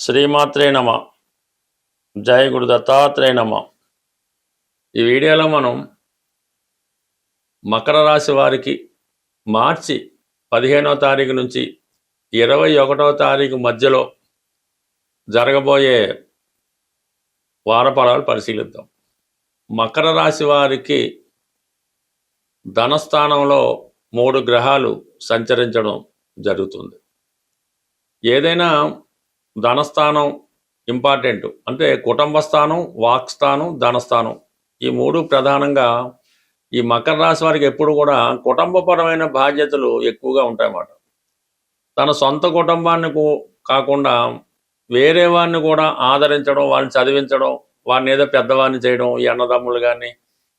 శ్రీమాత్రే నమ. జయ గురు దత్తాత్రేయ నమ. ఈ వీడియోలో మనం మకర రాశి వారికి మార్చి 15వ తారీఖు నుంచి 21వ తారీఖు మధ్యలో జరగబోయే వారఫలాలు పరిశీలిద్దాం. మకర రాశి వారికి ధనస్థానంలో 3 గ్రహాలు సంచరించడం జరుగుతుంది. ఏదైనా ధనస్థానం ఇంపార్టెంట్ అంటే కుటుంబ స్థానం, వాక్ స్థానం, ధనస్థానం ఈ 3 ప్రధానంగా ఈ మకర రాశి వారికి ఎప్పుడు కూడా కుటుంబపరమైన బాధ్యతలు ఎక్కువగా ఉంటాయన్నమాట. తన సొంత కుటుంబాన్ని కాకుండా వేరే వారిని కూడా ఆదరించడం, వారిని చదివించడం, వారిని ఏదో పెద్దవారిని చేయడం, ఈ అన్నదమ్ములు కానీ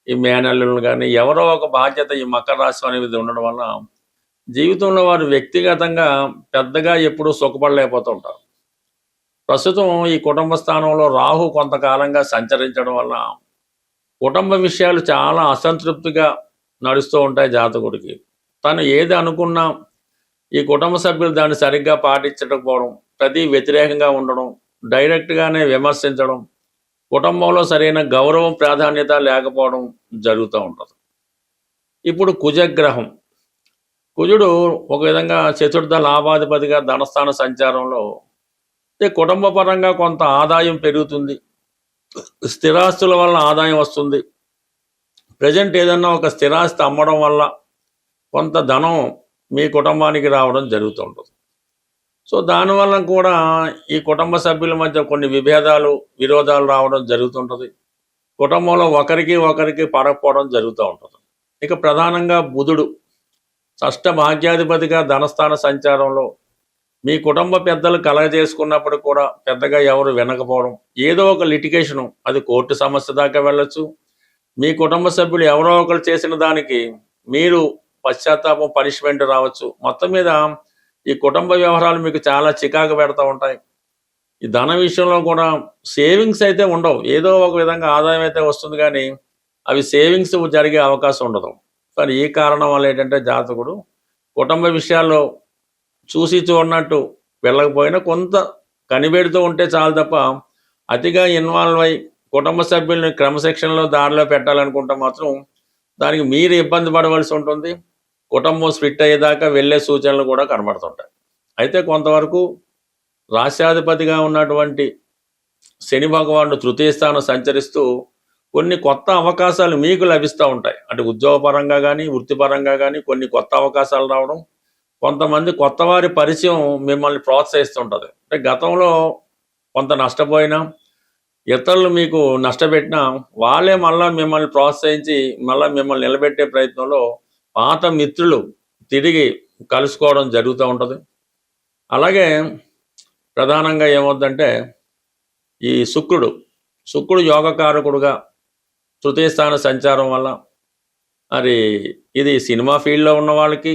ఈ మేనల్లులు కానీ ఎవరో ఒక బాధ్యత ఈ మకర రాశి అనేది ఉండడం వల్ల జీవితంలో వారు వ్యక్తిగతంగా పెద్దగా ఎప్పుడూ సుఖపడలేకపోతూ ఉంటారు. ప్రస్తుతం ఈ కుటుంబ స్థానంలో రాహు కొంతకాలంగా సంచరించడం వల్ల కుటుంబ విషయాలు చాలా అసంతృప్తిగా నడుస్తూ ఉంటాయి జాతకుడికి. తను ఏది అనుకున్నా ఈ కుటుంబ సభ్యులు దాన్ని సరిగ్గా పాటించకపోవడం, ప్రతి వ్యతిరేకంగా ఉండడం, డైరెక్ట్గానే విమర్శించడం, కుటుంబంలో సరైన గౌరవం ప్రాధాన్యత లేకపోవడం జరుగుతూ ఉంటుంది. ఇప్పుడు కుజగ్రహం, కుజుడు ఒక విధంగా చతుర్థ లాభాధిపతిగా ధనస్థాన సంచారంలో కుటుంబ పరంగా కొంత ఆదాయం పెరుగుతుంది, స్థిరాస్తుల వల్ల ఆదాయం వస్తుంది. ప్రజెంట్ ఏదన్నా ఒక స్థిరాస్తి అమ్మడం వల్ల కొంత ధనం మీ కుటుంబానికి రావడం జరుగుతుంటుంది. సో దానివల్ల కూడా ఈ కుటుంబ సభ్యుల మధ్య కొన్ని విభేదాలు, విరోధాలు రావడం జరుగుతుంటుంది. కుటుంబంలో ఒకరికి పడకపోవడం జరుగుతూ ఉంటుంది. ఇక ప్రధానంగా బుధుడు షష్ఠ భాగ్యాధిపతిగా ధనస్థాన సంచారంలో మీ కుటుంబ పెద్దలు కలగజేసుకున్నప్పుడు కూడా పెద్దగా ఎవరు వినకపోవడం, ఏదో ఒక లిటిగేషను, అది కోర్టు సమస్య దాకా వెళ్ళొచ్చు. మీ కుటుంబ సభ్యులు ఎవరో ఒకరు చేసిన దానికి మీరు పశ్చాత్తాపం, పనిష్మెంట్ రావచ్చు. మొత్తం మీద ఈ కుటుంబ వ్యవహారాలు మీకు చాలా చికాకు పెడతా ఉంటాయి. ఈ ధన విషయంలో కూడా సేవింగ్స్ అయితే ఉండవు, ఏదో ఒక విధంగా ఆదాయం అయితే వస్తుంది కానీ అవి సేవింగ్స్ జరిగే అవకాశం ఉండదు. కానీ ఈ కారణం వల్ల ఏంటంటే జాతకుడు కుటుంబ విషయాల్లో చూసి చూడనట్టు వెళ్ళకపోయినా కొంత కనిపెడుతూ ఉంటే చాలు తప్ప అతిగా ఇన్వాల్వ్ అయి కుటుంబ సభ్యుల్ని క్రమశిక్షణలో దారిలో పెట్టాలనుకుంటే మాత్రం దానికి మీరు ఇబ్బంది పడవలసి ఉంటుంది. కుటుంబం స్ప్లిట్ అయ్యేదాకా వెళ్ళే సూచనలు కూడా కనబడుతుంటాయి. అయితే కొంతవరకు రాశ్యాధిపతిగా ఉన్నటువంటి శని భగవానుడు తృతీయ స్థానం సంచరిస్తూ కొన్ని కొత్త అవకాశాలు మీకు లభిస్తూ ఉంటాయి. అంటే ఉద్యోగపరంగా కానీ వృత్తిపరంగా కానీ కొన్ని కొత్త అవకాశాలు రావడం, కొంతమంది కొత్త వారి పరిచయం మిమ్మల్ని ప్రోత్సహిస్తుంటుంది. అంటే గతంలో కొంత నష్టపోయినా, ఇతరులు మీకు నష్టపెట్టినా వాళ్ళే మళ్ళీ మిమ్మల్ని ప్రోత్సహించి మళ్ళీ మిమ్మల్ని నిలబెట్టే ప్రయత్నంలో పాత మిత్రులు తిరిగి కలుసుకోవడం జరుగుతూ ఉంటుంది. అలాగే ప్రధానంగా ఏమవుద్దంటే ఈ శుక్రుడు యోగకారకుడుగా తృతీయ స్థాన సంచారం వల్ల మరి ఇది సినిమా ఫీల్డ్లో ఉన్న వాళ్ళకి,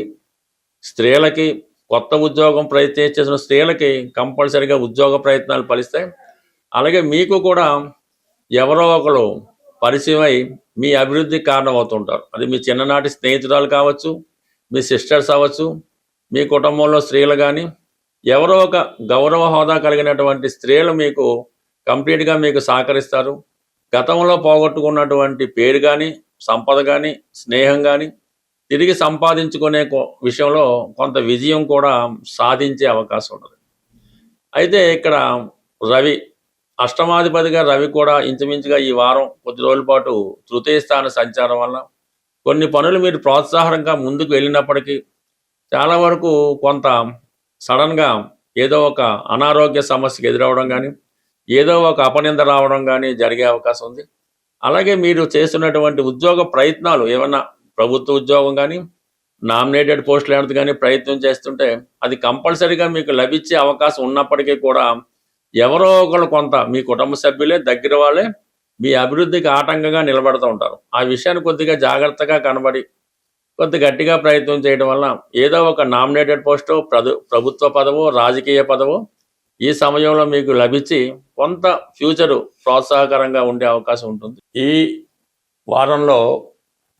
స్త్రీలకి, కొత్త ఉద్యోగం ప్రయత్నం చేసిన స్త్రీలకి కంపల్సరిగా ఉద్యోగ ప్రయత్నాలు ఫలిస్తాయి. అలాగే మీకు కూడా ఎవరో ఒకరు పరిచయం అయి మీ అభివృద్ధికి కారణమవుతుంటారు. అది మీ చిన్ననాటి స్నేహితురాలు కావచ్చు, మీ సిస్టర్స్ అవ్వచ్చు, మీ కుటుంబంలో స్త్రీలు కానీ ఎవరో ఒక గౌరవ హోదా కలిగినటువంటి స్త్రీలు మీకు కంప్లీట్గా మీకు సహకరిస్తారు. గతంలో పోగొట్టుకున్నటువంటి పేరు కానీ, సంపద కానీ, స్నేహం కానీ తిరిగి సంపాదించుకునే విషయంలో కొంత విజయం కూడా సాధించే అవకాశం ఉంటుంది. అయితే ఇక్కడ రవి అష్టమాధిపతిగా రవి కూడా ఇంచుమించుగా ఈ వారం కొద్ది రోజుల పాటు తృతీయ స్థాన సంచారం వల్ల కొన్ని పనులు మీరు ప్రోత్సాహంగా ముందుకు వెళ్ళినప్పటికీ చాలా వరకు కొంత సడన్గా ఏదో ఒక అనారోగ్య సమస్యకు ఎదురవడం కానీ, ఏదో ఒక అపనింద రావడం కానీ జరిగే అవకాశం ఉంది. అలాగే మీరు చేస్తున్నటువంటి ఉద్యోగ ప్రయత్నాలు ఏమన్నా ప్రభుత్వ ఉద్యోగం కానీ, నామినేటెడ్ పోస్టులు ఏమైనా కానీ ప్రయత్నం చేస్తుంటే అది కంపల్సరీగా మీకు లభించే అవకాశం ఉన్నప్పటికీ కూడా ఎవరో ఒకరు కొంత మీ కుటుంబ సభ్యులే, దగ్గర వాళ్ళే మీ అభివృద్ధికి ఆటంకంగా నిలబడుతూ ఉంటారు. ఆ విషయాన్ని కొద్దిగా జాగ్రత్తగా కనబడి కొంత గట్టిగా ప్రయత్నం చేయడం వల్ల ఏదో ఒక నామినేటెడ్ పోస్టో, ప్రభుత్వ పదవో, రాజకీయ పదవో ఈ సమయంలో మీకు లభించి కొంత ఫ్యూచరు ప్రోత్సాహకరంగా ఉండే అవకాశం ఉంటుంది. ఈ వారంలో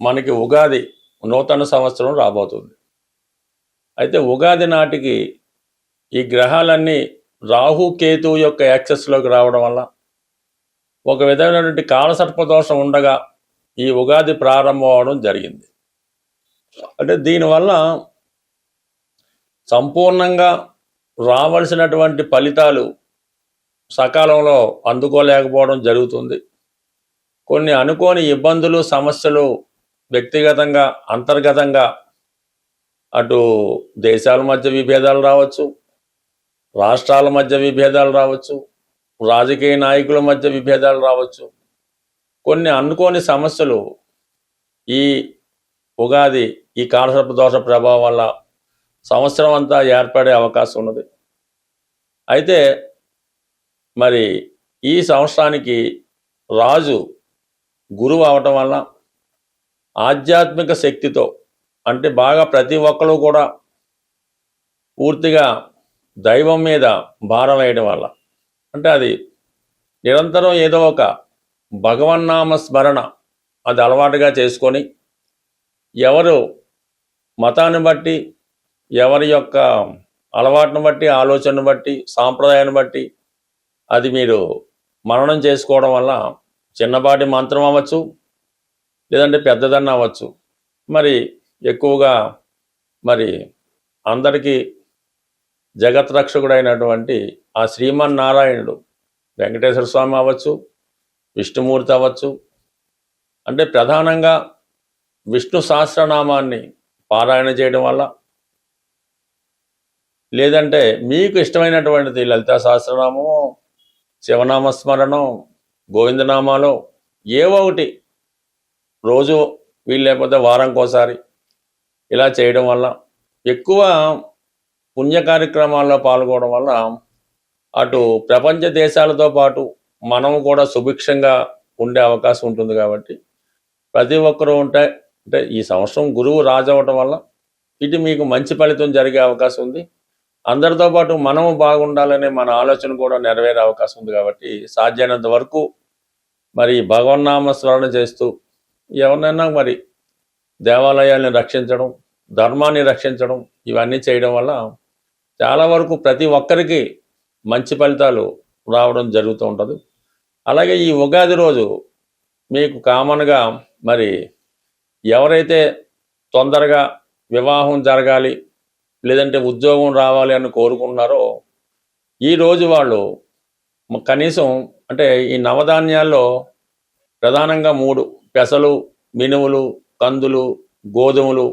మనకి ఉగాది నూతన సంవత్సరం రాబోతుంది. అయితే ఉగాది నాటికి ఈ గ్రహాలన్నీ రాహు కేతువు యొక్క యాక్సెస్లోకి రావడం వల్ల ఒక విధమైనటువంటి కాలసర్పదోషం ఉండగా ఈ ఉగాది ప్రారంభం అవడం జరిగింది. అంటే దీనివల్ల సంపూర్ణంగా రావలసినటువంటి ఫలితాలు సకాలంలో అందుకోలేకపోవడం జరుగుతుంది. కొన్ని అనుకోని ఇబ్బందులు, సమస్యలు వ్యక్తిగతంగా, అంతర్గతంగా అటు దేశాల మధ్య విభేదాలు రావచ్చు, రాష్ట్రాల మధ్య విభేదాలు రావచ్చు, రాజకీయ నాయకుల మధ్య విభేదాలు రావచ్చు. కొన్ని అనుకోని సమస్యలు ఈ ఉగాది, ఈ కాలసర్పదోష ప్రభావం వల్ల సంవత్సరం అంతా ఏర్పడే అవకాశం ఉన్నది. అయితే మరి ఈ సంవత్సరానికి రాజు గురువు అవటం వల్ల ఆధ్యాత్మిక శక్తితో, అంటే బాగా ప్రతి ఒక్కరు కూడా పూర్తిగా దైవం మీద భారం వేయడం వల్ల, అంటే అది నిరంతరం ఏదో ఒక భగవన్నామ స్మరణ అది అలవాటుగా చేసుకొని, ఎవరు మతాన్ని బట్టి, ఎవరి యొక్క అలవాటును బట్టి, ఆలోచనను బట్టి, సాంప్రదాయాన్ని బట్టి అది మీరు మననం చేసుకోవడం వల్ల చిన్నపాటి మంత్రం అవ్వచ్చు, లేదంటే పెద్దదన్న అవ్వచ్చు, మరి ఎక్కువగా మరి అందరికీ జగత్రక్షకుడైనటువంటి ఆ శ్రీమన్నారాయణుడు వెంకటేశ్వర స్వామి అవ్వచ్చు, విష్ణుమూర్తి అవ్వచ్చు, అంటే ప్రధానంగా విష్ణు సహస్రనామాన్ని పారాయణ చేయడం వల్ల, లేదంటే మీకు ఇష్టమైనటువంటిది లలితా సహస్రనామం, శివనామస్మరణం, గోవిందనామాలో ఏవో ఒకటి రోజు వీలు లేకపోతే వారంకోసారి ఇలా చేయడం వల్ల, ఎక్కువ పుణ్య కార్యక్రమాల్లో పాల్గొనడం వల్ల అటు ప్రపంచ దేశాలతో పాటు మనము కూడా సుభిక్షంగా ఉండే అవకాశం ఉంటుంది. కాబట్టి ప్రతి ఒక్కరూ అంటే ఈ సంవత్సరం గురువు రాజు అవ్వటం వల్ల ఇటు మీకు మంచి ఫలితం జరిగే అవకాశం ఉంది. అందరితో పాటు మనము బాగుండాలనే మన ఆలోచన కూడా నెరవేరే అవకాశం ఉంది. కాబట్టి సాధ్యమైనంత వరకు మరి భగవన్నామ స్మరణ చేస్తూ ఎవరినైనా మరి దేవాలయాల్ని రక్షించడం, ధర్మాన్ని రక్షించడం, ఇవన్నీ చేయడం వల్ల చాలా వరకు ప్రతి ఒక్కరికి మంచి ఫలితాలు రావడం జరుగుతూ ఉంటుంది. అలాగే ఈ ఉగాది రోజు మీకు కామన్గా మరి ఎవరైతే తొందరగా వివాహం జరగాలి, లేదంటే ఉద్యోగం రావాలి అని కోరుకుంటున్నారో, ఈరోజు వాళ్ళు కనీసం అంటే ఈ నవధాన్యాల్లో ప్రధానంగా 3 పెసలు, మినుములు, కందులు, గోధుమలు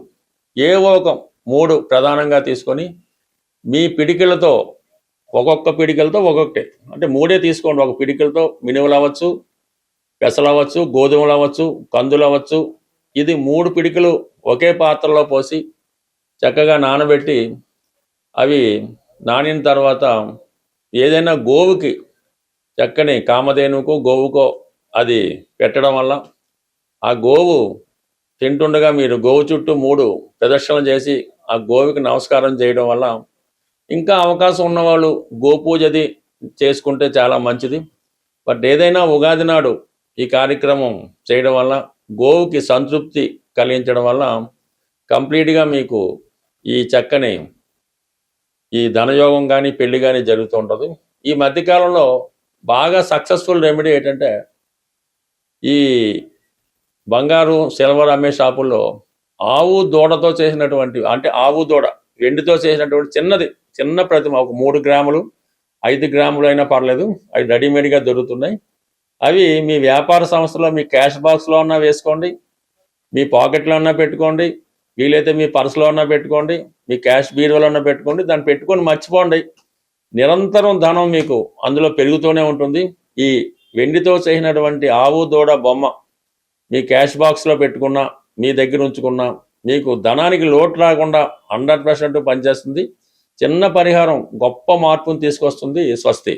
ఏవో ఒక 3 ప్రధానంగా తీసుకొని మీ పిడికిలతో ఒక్కొక్క పిడికిలతో ఒక్కొక్కటి, అంటే 3 తీసుకోండి. ఒక పిడికిలతో మినుములు అవ్వచ్చు, పెసలు అవ్వచ్చు, గోధుమలు అవ్వచ్చు, కందులు అవ్వచ్చు, ఇది 3 పిడికిలు ఒకే పాత్రలో పోసి చక్కగా నానబెట్టి, అవి నానిన తర్వాత ఏదైనా గోవుకి, చక్కని కామధేనుకో గోవుకో అది పెట్టడం వల్ల ఆ గోవు తింటుండగా మీరు గోవు చుట్టూ 3 ప్రదక్షిణలు చేసి ఆ గోవుకి నమస్కారం చేయడం వల్ల, ఇంకా అవకాశం ఉన్నవాళ్ళు గోపూజది చేసుకుంటే చాలా మంచిది. బట్ ఏదైనా ఉగాది నాడు ఈ కార్యక్రమం చేయడం వల్ల గోవుకి సంతృప్తి కలిగించడం వల్ల కంప్లీట్గా మీకు ఈ చక్కని ఈ ధనయోగం కానీ పెళ్లి కానీ జరుగుతూ ఉంటుంది. ఈ మధ్యకాలంలో బాగా సక్సెస్ఫుల్ రెమెడీ ఏంటంటే, ఈ బంగారు సిల్వర్ అమ్మే షాపుల్లో ఆవు దూడతో చేసినటువంటి, అంటే ఆవు దూడ వెండితో చేసినటువంటి చిన్న ప్రతిమ, ఒక 3 గ్రాములు 5 గ్రాములు అయినా పర్లేదు, అవి రెడీమేడ్గా దొరుకుతున్నాయి. అవి మీ వ్యాపార సంస్థలో మీ క్యాష్ బాక్స్లో అన్నా వేసుకోండి, మీ పాకెట్లో అన్నా పెట్టుకోండి, వీలైతే మీ పర్సులో అన్నా పెట్టుకోండి, మీ క్యాష్ బీరువాలో అన్నా పెట్టుకోండి. దాన్ని పెట్టుకొని మర్చిపోండి, నిరంతరం ధనం మీకు అందులో పెరుగుతూనే ఉంటుంది. ఈ వెండితో చేసినటువంటి ఆవు దూడ బొమ్మ మీ క్యాష్ బాక్స్లో పెట్టుకున్నా, మీ దగ్గర ఉంచుకున్నా, మీకు ధనానికి లోటు రాకుండా 100% పనిచేస్తుంది. చిన్న పరిహారం గొప్ప మార్పును తీసుకొస్తుంది. స్వస్తి.